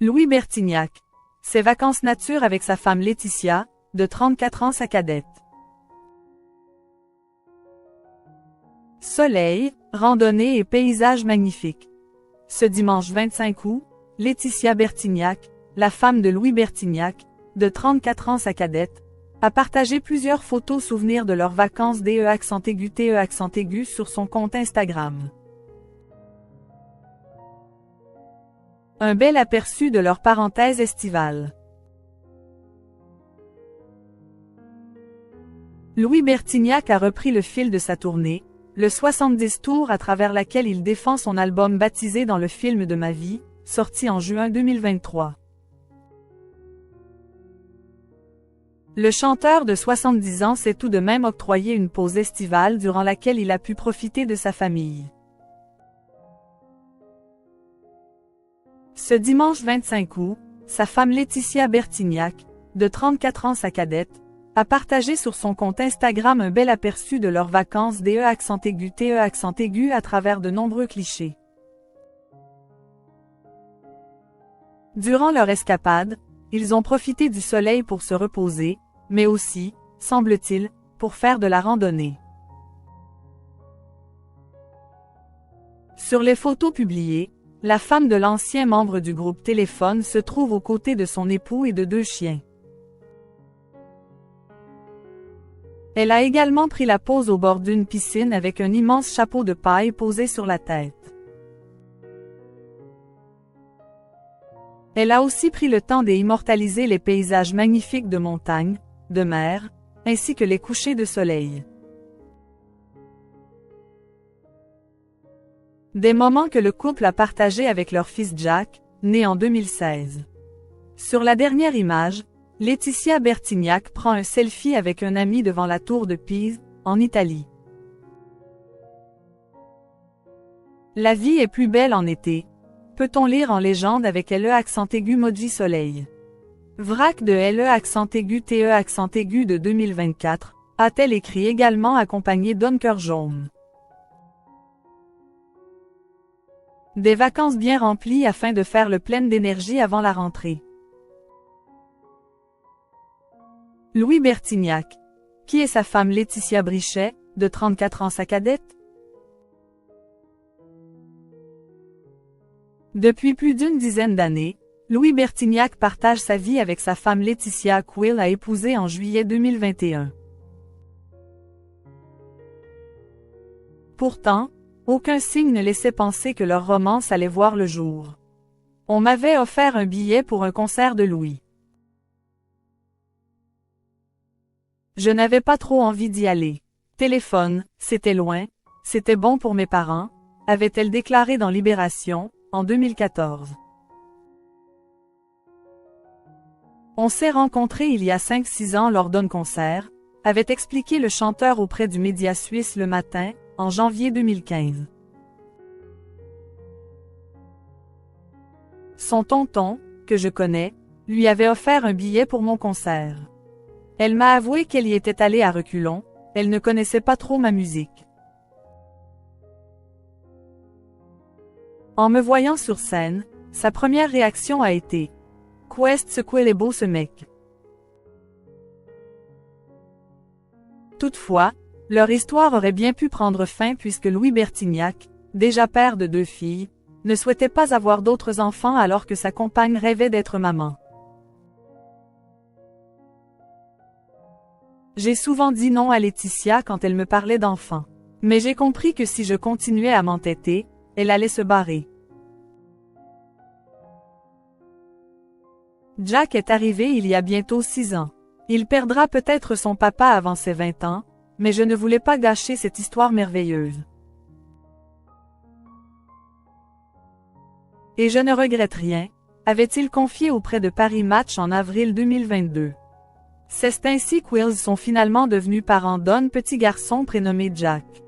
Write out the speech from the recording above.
Louis Bertignac. Ses vacances nature avec sa femme Laetitia, de 34 ans sa cadette. Soleil, randonnée et paysages magnifiques. Ce dimanche 25 août, Laetitia Bertignac, la femme de Louis Bertignac, de 34 ans sa cadette, a partagé plusieurs photos souvenirs de leurs vacances DE_TE_ sur son compte Instagram. Un bel aperçu de leur parenthèse estivale. Louis Bertignac a repris le fil de sa tournée, le 70 tours à travers laquelle il défend son album baptisé Dans le film de ma vie, sorti en juin 2023. Le chanteur de 70 ans s'est tout de même octroyé une pause estivale durant laquelle il a pu profiter de sa famille. Ce dimanche 25 août, sa femme Laetitia Bertignac, de 34 ans sa cadette, a partagé sur son compte Instagram un bel aperçu de leurs vacances DE_TE_ à travers de nombreux clichés. Durant leur escapade, ils ont profité du soleil pour se reposer, mais aussi, semble-t-il, pour faire de la randonnée. Sur les photos publiées, la femme de l'ancien membre du groupe Téléphone se trouve aux côtés de son époux et de 2 chiens. Elle a également pris la pose au bord d'une piscine avec un immense chapeau de paille posé sur la tête. Elle a aussi pris le temps d'immortaliser les paysages magnifiques de montagne, de mer, ainsi que les couchers de soleil. Des moments que le couple a partagés avec leur fils Jack, né en 2016. Sur la dernière image, Laetitia Bertignac prend un selfie avec un ami devant la tour de Pise, en Italie. La vie est plus belle en été, peut-on lire en légende avec LE_ Moji Soleil. Vrac de LE_TE_ de 2024, a-t-elle écrit également accompagnée d'Homme Cœur Jaune. Des vacances bien remplies afin de faire le plein d'énergie avant la rentrée. Louis Bertignac. Qui est sa femme Laetitia Brichet, de 34 ans sa cadette? Depuis plus d'une dizaine d'années, Louis Bertignac partage sa vie avec sa femme Laetitia qu'Will a épousée en juillet 2021. Pourtant, aucun signe ne laissait penser que leur romance allait voir le jour. On m'avait offert un billet pour un concert de Louis. Je n'avais pas trop envie d'y aller. Téléphone, c'était loin, c'était bon pour mes parents, avait-elle déclaré dans Libération, en 2014. On s'est rencontrés il y a 5-6 ans lors d'un concert, avait expliqué le chanteur auprès du média suisse Le Matin, en janvier 2015. Son tonton, que je connais, lui avait offert un billet pour mon concert. Elle m'a avoué qu'elle y était allée à reculons, elle ne connaissait pas trop ma musique. En me voyant sur scène, sa première réaction a été « Qu'est-ce qu'il est beau ce mec ». Toutefois, leur histoire aurait bien pu prendre fin puisque Louis Bertignac, déjà père de 2 filles, ne souhaitait pas avoir d'autres enfants alors que sa compagne rêvait d'être maman. J'ai souvent dit non à Laetitia quand elle me parlait d'enfants. Mais j'ai compris que si je continuais à m'entêter, elle allait se barrer. Jack est arrivé il y a bientôt 6 ans. Il perdra peut-être son papa avant ses 20 ans, mais je ne voulais pas gâcher cette histoire merveilleuse. Et je ne regrette rien, avait-il confié auprès de Paris Match en avril 2022. C'est ainsi qu'Wills sont finalement devenus parents d'un petit garçon prénommé Jack.